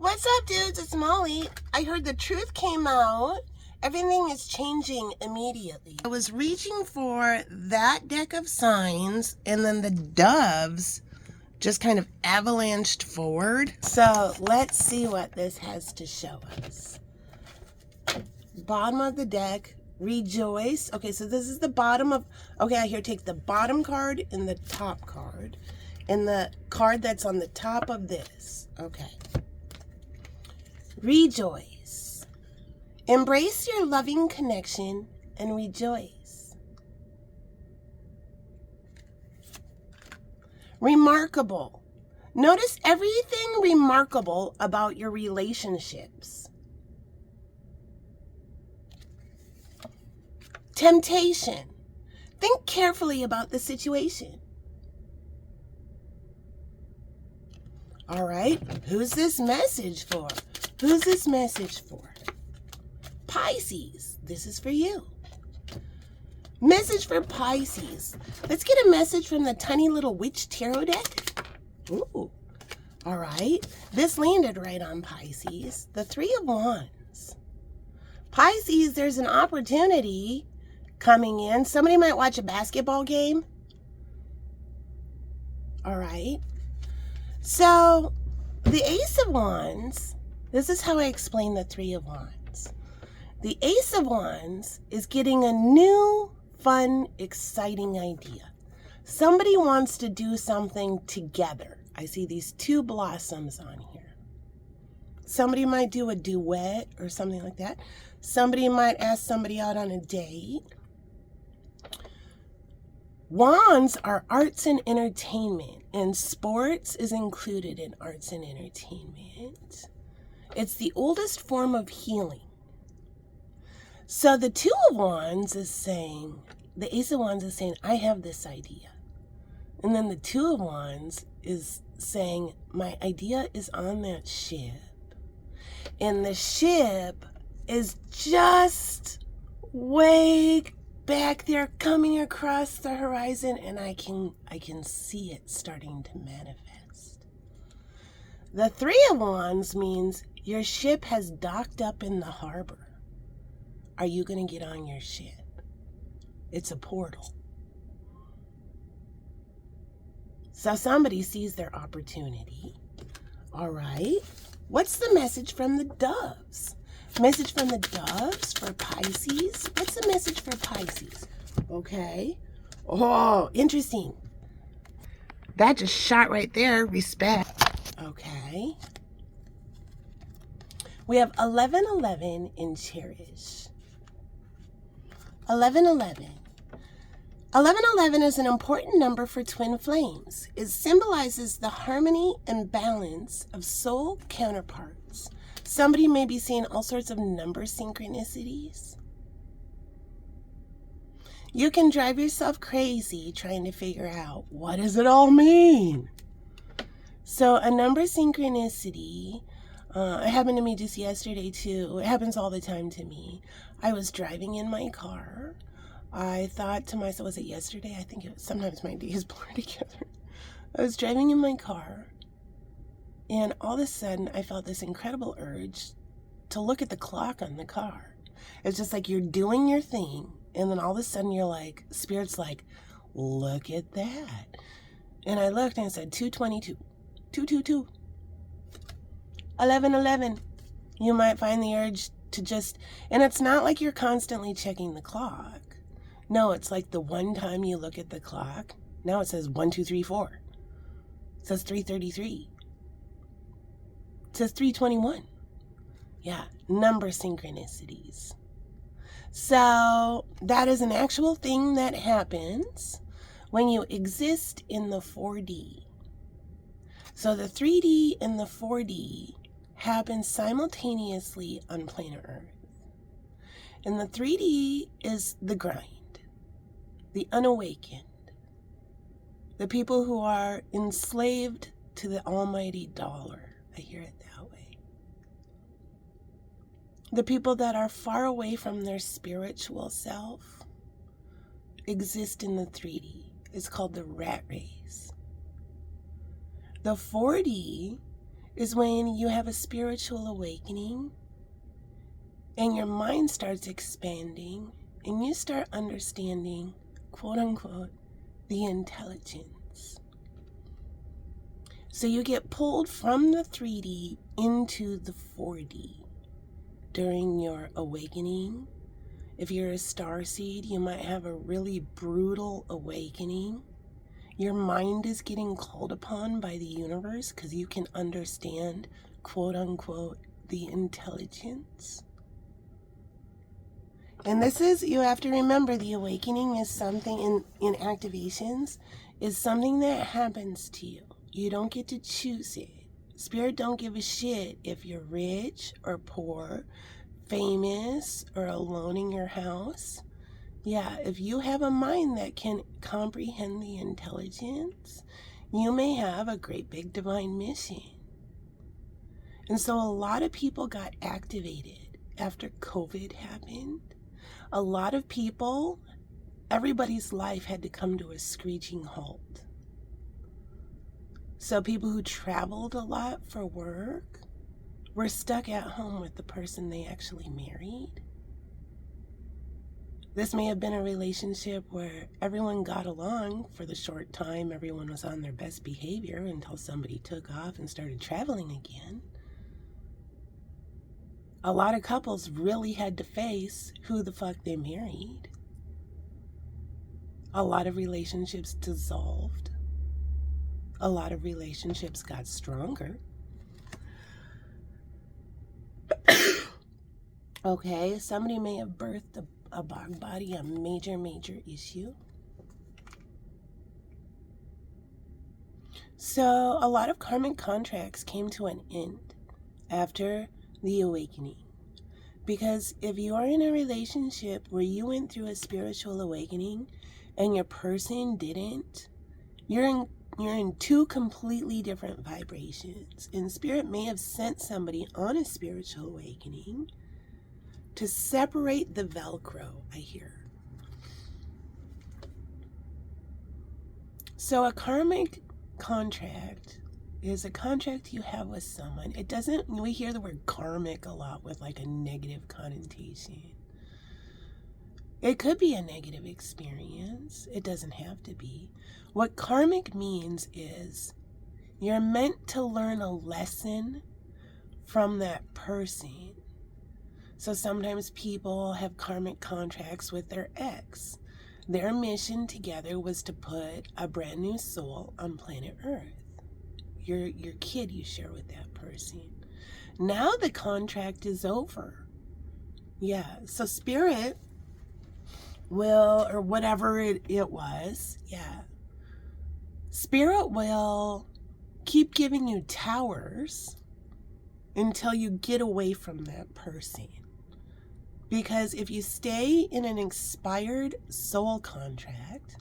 What's up, dudes? It's Molly. I heard the truth came out. Everything is changing immediately. I was reaching for that deck of signs, and then the doves just kind of avalanched forward. So let's see what this has to show us. Bottom of the deck, rejoice. Okay, so this is the bottom of... Okay, I hear take the bottom card and the top card. And the card that's on the top of this. Okay. Rejoice. Embrace your loving connection and rejoice. Remarkable. Notice everything remarkable about your relationships. Temptation. Think carefully about the situation. All right, who's this message for? Who's this message for? Pisces, this is for you. Message for Pisces. Let's get a message from the tiny little witch tarot deck. Ooh, all right. This landed right on Pisces. The Three of Wands. Pisces, there's an opportunity coming in. Somebody might watch a basketball game. All right. So, the Ace of Wands, this is how I explain the Three of Wands. The Ace of Wands is getting a new, fun, exciting idea. Somebody wants to do something together. I see these two blossoms on here. Somebody might do a duet or something like that. Somebody might ask somebody out on a date. Wands are arts and entertainment, and sports is included in arts and entertainment. It's the oldest form of healing. So the Two of Wands is saying, the Ace of Wands is saying, I have this idea. And then the Two of Wands is saying, my idea is on that ship. And the ship is just way back there coming across the horizon, and I can see it starting to manifest. The Three of Wands means your ship has docked up in the harbor. Are you going to get on your ship? It's a portal. So somebody sees their opportunity. All right. What's the message from the doves? Message from the doves for Pisces. What's the message for Pisces? Okay. Oh, interesting. That just shot right there. Respect. Okay. We have 1111 in Cherish. 1111. 1111 is an important number for twin flames. It symbolizes the harmony and balance of soul counterparts. Somebody may be seeing all sorts of number synchronicities. You can drive yourself crazy trying to figure out, what does it all mean? So a number synchronicity, it happened to me just yesterday too. It happens all the time to me. I was driving in my car. I thought to myself, was it yesterday? I think it was, sometimes my days blur together. I was driving in my car, and all of a sudden I felt this incredible urge to look at the clock on the car. It's just like you're doing your thing, and then all of a sudden you're like, Spirit's like, look at that. And I looked and it said 2:22, 2:22, 11:11. You might find the urge to just, and it's not like you're constantly checking the clock. No, it's like the one time you look at the clock, now it says 1, 2, 3, 4. It says 3:33. It says 3:21. Yeah, number synchronicities. So that is an actual thing that happens when you exist in the 4D. So the 3D and the 4D happen simultaneously on planet Earth. And the 3D is the grind, the unawakened, the people who are enslaved to the almighty dollar. I hear it that way. The people that are far away from their spiritual self exist in the 3D. It's called the rat race. The 4D is when you have a spiritual awakening and your mind starts expanding and you start understanding, quote unquote, the intelligence. So you get pulled from the 3D into the 4D during your awakening. If you're a starseed, you might have a really brutal awakening. Your mind is getting called upon by the universe because you can understand, quote unquote, the intelligence. And this is, you have to remember, the awakening is something in activations, is something that happens to you. You don't get to choose it. Spirit don't give a shit if you're rich or poor, famous or alone in your house. Yeah, if you have a mind that can comprehend the intelligence, you may have a great big divine mission. And so a lot of people got activated after COVID happened. A lot of people, everybody's life had to come to a screeching halt. So people who traveled a lot for work were stuck at home with the person they actually married. This may have been a relationship where everyone got along for the short time, everyone was on their best behavior until somebody took off and started traveling again. A lot of couples really had to face who the fuck they married. A lot of relationships dissolved. A lot of relationships got stronger. Okay, somebody may have birthed a bog body, a major issue. So a lot of karmic contracts came to an end after the awakening. Because if you are in a relationship where you went through a spiritual awakening and your person didn't, you're in two completely different vibrations. And Spirit may have sent somebody on a spiritual awakening to separate the Velcro, I hear. So a karmic contract is a contract you have with someone. It doesn't, we hear the word karmic a lot with like a negative connotation. It could be a negative experience. It doesn't have to be. What karmic means is you're meant to learn a lesson from that person. So sometimes people have karmic contracts with their ex. Their mission together was to put a brand new soul on planet Earth. Your kid you share with that person. Now the contract is over. Yeah, so Spirit will, or whatever it was, yeah. Spirit will keep giving you towers until you get away from that person. Because if you stay in an expired soul contract,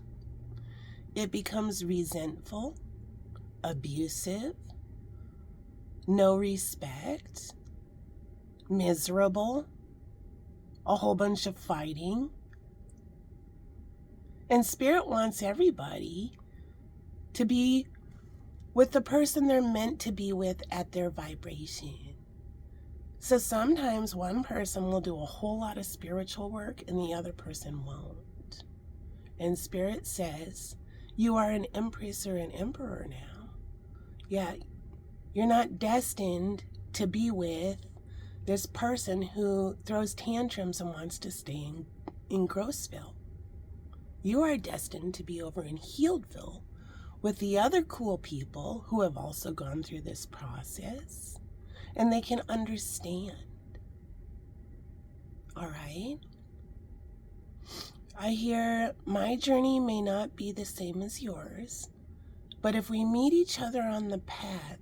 it becomes resentful, abusive, no respect, miserable, a whole bunch of fighting. And Spirit wants everybody to be with the person they're meant to be with at their vibration. So sometimes one person will do a whole lot of spiritual work and the other person won't. And Spirit says, you are an empress or an emperor now. Yeah, you're not destined to be with this person who throws tantrums and wants to stay in Grossville. You are destined to be over in Healdville with the other cool people who have also gone through this process, and they can understand. All right? I hear my journey may not be the same as yours, but if we meet each other on the path,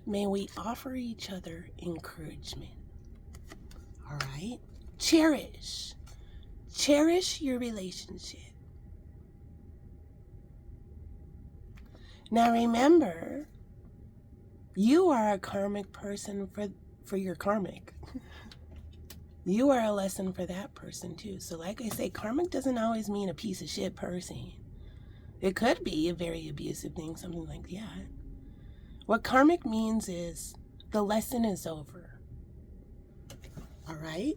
may we offer each other encouragement. All right? Cherish your relationship. Now remember, you are a karmic person for your karmic. You are a lesson for that person too. So like I say, karmic doesn't always mean a piece of shit person. It could be a very abusive thing, something like that. What karmic means is the lesson is over. All right.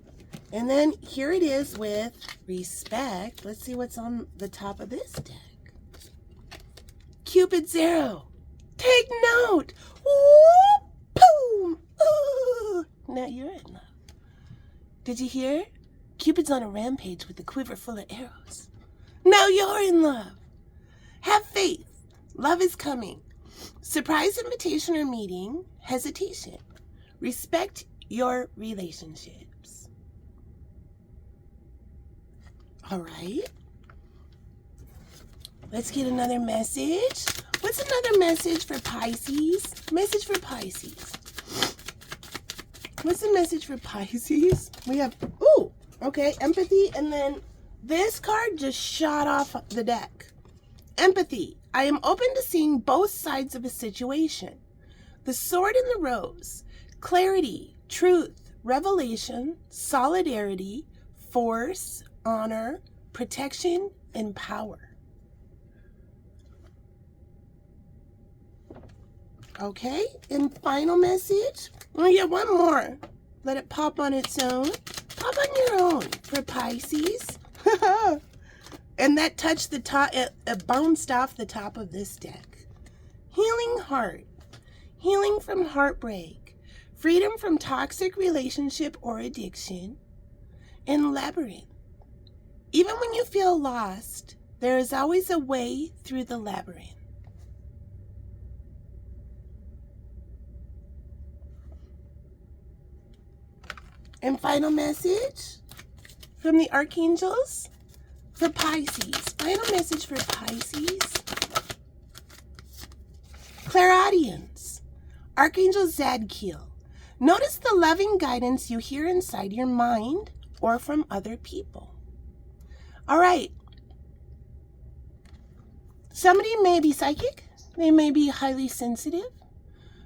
And then here it is with respect. Let's see what's on the top of this deck. Cupid's arrow. Take note. Whoop, boom. Ooh. Now you're in love. Did you hear? Cupid's on a rampage with a quiver full of arrows. Now you're in love. Have faith. Love is coming. Surprise invitation or meeting. Hesitation. Respect your relationships. All right. Let's get another message. What's another message for Pisces? Message for Pisces. What's the message for Pisces? We have, ooh, okay, empathy. And then this card just shot off the deck. Empathy. I am open to seeing both sides of a situation. The sword and the rose. Clarity, truth, revelation, solidarity, force, honor, protection, and power. Okay, and final message. We get one more. Let it pop on its own. Pop on your own for Pisces. And that touched the top, it bounced off the top of this deck. Healing heart. Healing from heartbreak. Freedom from toxic relationship or addiction. And labyrinth. Even when you feel lost, there is always a way through the labyrinth. And final message from the archangels for Pisces. Final message for Pisces. Clairaudience. Archangel Zadkiel. Notice the loving guidance you hear inside your mind or from other people. All right. Somebody may be psychic. They may be highly sensitive.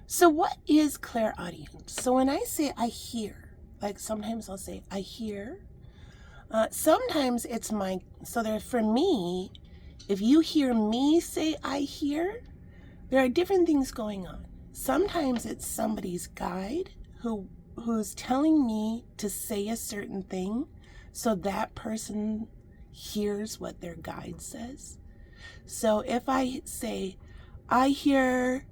So what is clairaudience? So when I say I hear, like sometimes I'll say, I hear. Sometimes it's so there for me, if you hear me say I hear, there are different things going on. Sometimes it's somebody's guide who's telling me to say a certain thing so that person hears what their guide says. So if I say, I hear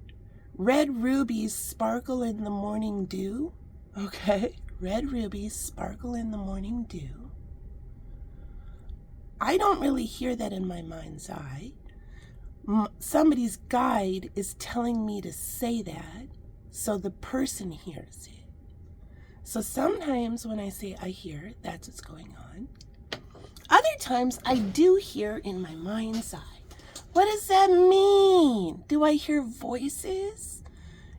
red rubies sparkle in the morning dew, okay? Red rubies sparkle in the morning dew. I don't really hear that in my mind's eye. Somebody's guide is telling me to say that, so the person hears it. So sometimes when I say I hear, that's what's going on. Other times I do hear in my mind's eye. What does that mean? Do I hear voices?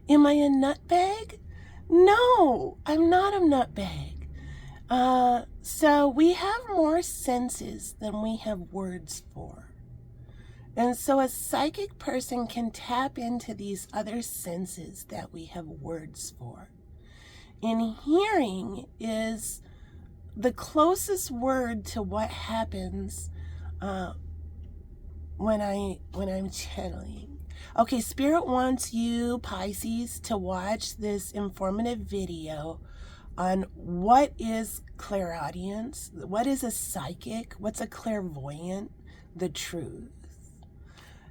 Am I a nutbag? No, I'm not a nutbag. So we have more senses than we have words for. And so a psychic person can tap into these other senses that we have words for. And hearing is the closest word to what happens when I'm channeling. Okay, Spirit wants you, Pisces, to watch this informative video on what is clairaudience, what is a psychic, what's a clairvoyant, the truth.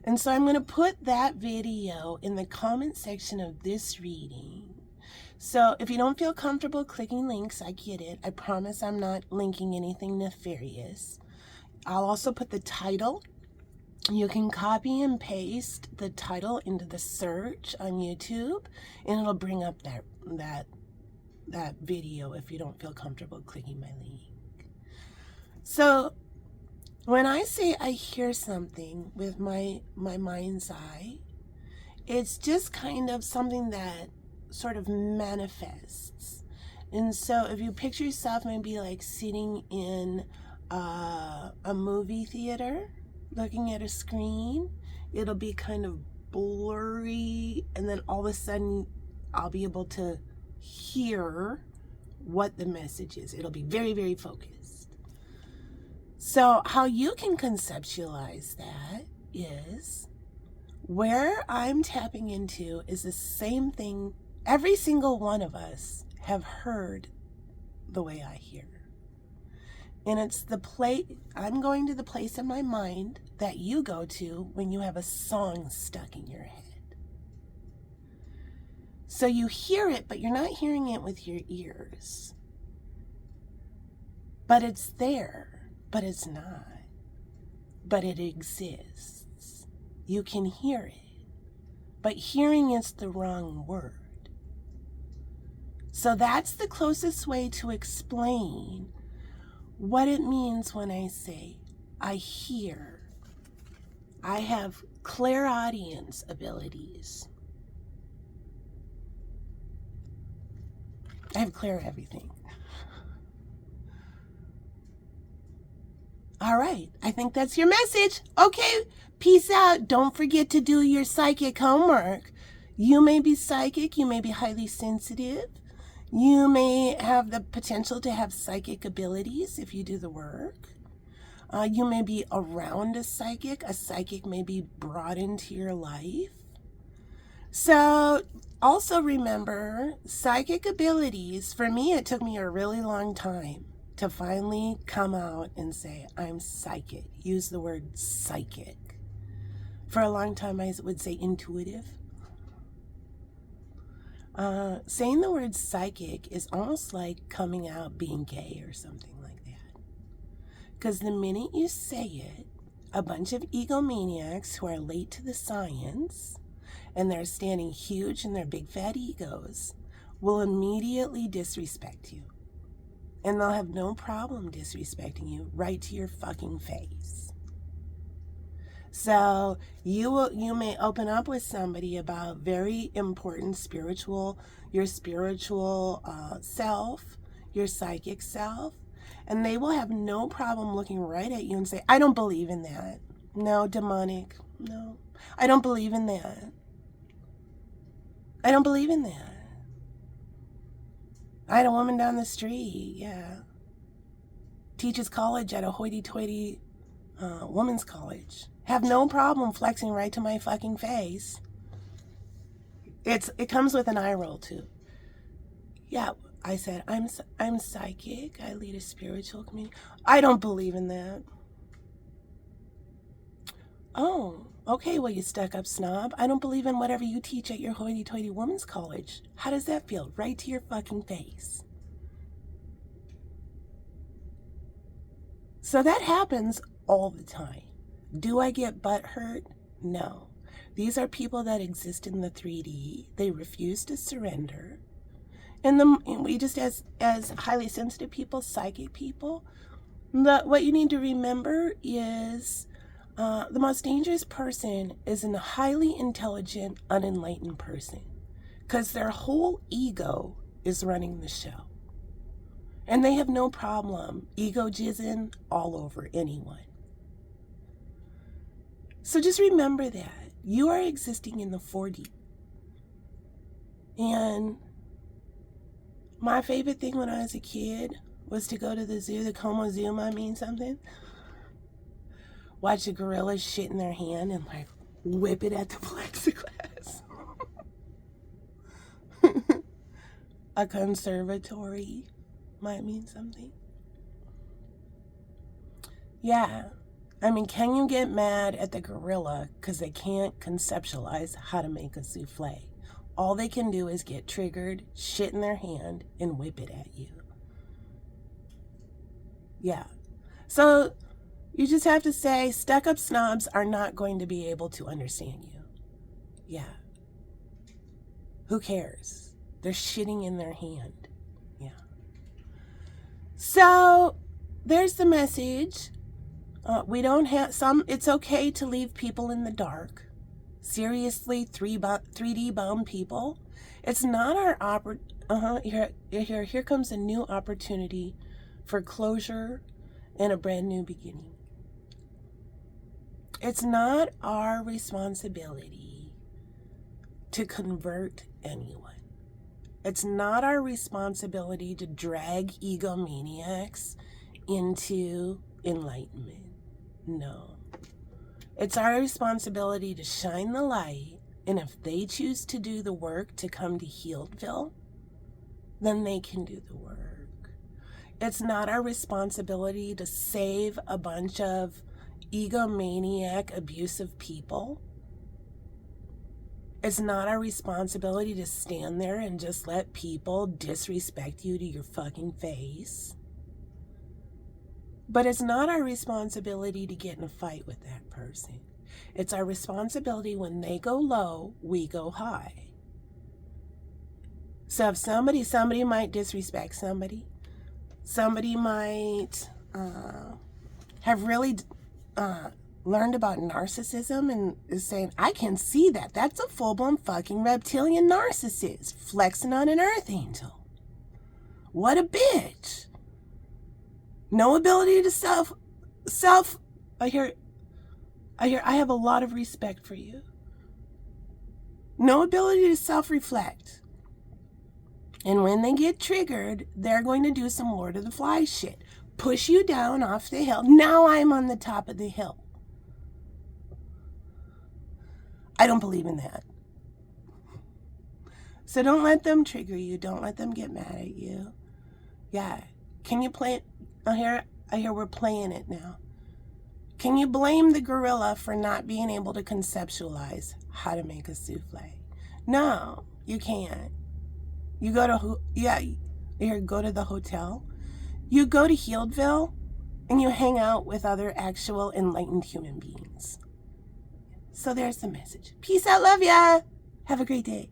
And so I'm going to put that video in the comment section of this reading. So if you don't feel comfortable clicking links, I get it. I promise I'm not linking anything nefarious. I'll also put the title. You can copy and paste the title into the search on YouTube, and it'll bring up that video if you don't feel comfortable clicking my link. So when I say I hear something with my mind's eye, it's just kind of something that sort of manifests. And so if you picture yourself maybe like sitting in a movie theater, looking at a screen, it'll be kind of blurry, and then all of a sudden I'll be able to hear what the message is. It'll be very, very focused. So how you can conceptualize that is where I'm tapping into is the same thing every single one of us have heard the way I hear. And it's the place, I'm going to the place in my mind that you go to when you have a song stuck in your head. So you hear it, but you're not hearing it with your ears. But it's there, but it's not. But it exists. You can hear it. But hearing is the wrong word. So that's the closest way to explain what it means when I say, I hear. I have clairaudient abilities. I have clear everything. All right, I think that's your message. Okay, peace out. Don't forget to do your psychic homework. You may be psychic, you may be highly sensitive. You may have the potential to have psychic abilities if you do the work. You may be around a psychic may be brought into your life. So also remember, psychic abilities, for me, it took me a really long time to finally come out and say, I'm psychic. Use the word psychic. For a long time, I would say intuitive. Saying the word psychic is almost like coming out being gay or something like that. Because the minute you say it, a bunch of egomaniacs who are late to the science, and they're standing huge in their big fat egos, will immediately disrespect you. And they'll have no problem disrespecting you right to your fucking face. So you may open up with somebody about very important your spiritual self, your psychic self, and they will have no problem looking right at you and say, I don't believe in that. No, demonic. No, I don't believe in that. I don't believe in that. I had a woman down the street, yeah. Teaches college at a hoity-toity women's college. Have no problem flexing right to my fucking face. It comes with an eye roll too. Yeah, I said, I'm psychic. I lead a spiritual community. I don't believe in that. Oh, okay, well, you stuck-up snob. I don't believe in whatever you teach at your hoity-toity women's college. How does that feel? Right to your fucking face. So that happens all the time. Do I get butt hurt? No. These are people that exist in the 3D. They refuse to surrender. And we just, as highly sensitive people, psychic people, what you need to remember is the most dangerous person is a highly intelligent, unenlightened person, because their whole ego is running the show. And they have no problem ego jizzing all over anyone. So just remember that. You are existing in the 4D. And my favorite thing when I was a kid was to go to the zoo, the Como Zoo, I mean something. Watch the gorillas shit in their hand and like whip it at the plexiglass. A conservatory might mean something. Yeah. I mean, can you get mad at the gorilla because they can't conceptualize how to make a souffle? All they can do is get triggered, shit in their hand, and whip it at you. Yeah. So you just have to say, stuck-up snobs are not going to be able to understand you. Yeah. Who cares? They're shitting in their hand. Yeah. So there's the message. We don't have it's okay to leave people in the dark. Seriously, 3D bound people. It's not our here comes a new opportunity for closure and a brand new beginning. It's not our responsibility to convert anyone. It's not our responsibility to drag egomaniacs into enlightenment. No. It's our responsibility to shine the light And if they choose to do the work to come to Healdville, then they can do the work. It's not our responsibility to save a bunch of egomaniac, abusive people. It's not our responsibility to stand there and just let people disrespect you to your fucking face. But it's not our responsibility to get in a fight with that person. It's our responsibility when they go low, we go high. So if somebody might disrespect somebody might have really learned about narcissism and is saying, I can see that. That's a full-blown fucking reptilian narcissist flexing on an earth angel. What a bitch. No ability to I have a lot of respect for you. No ability to self-reflect. And when they get triggered, they're going to do some Lord of the Flies shit. Push you down off the hill. Now I'm on the top of the hill. I don't believe in that. So don't let them trigger you. Don't let them get mad at you. Yeah. Can you play it? I hear we're playing it now. Can you blame the gorilla for not being able to conceptualize how to make a souffle? No, you can't. You go to go to the hotel. You go to Healdville and you hang out with other actual enlightened human beings. So there's the message. Peace out, love ya. Have a great day.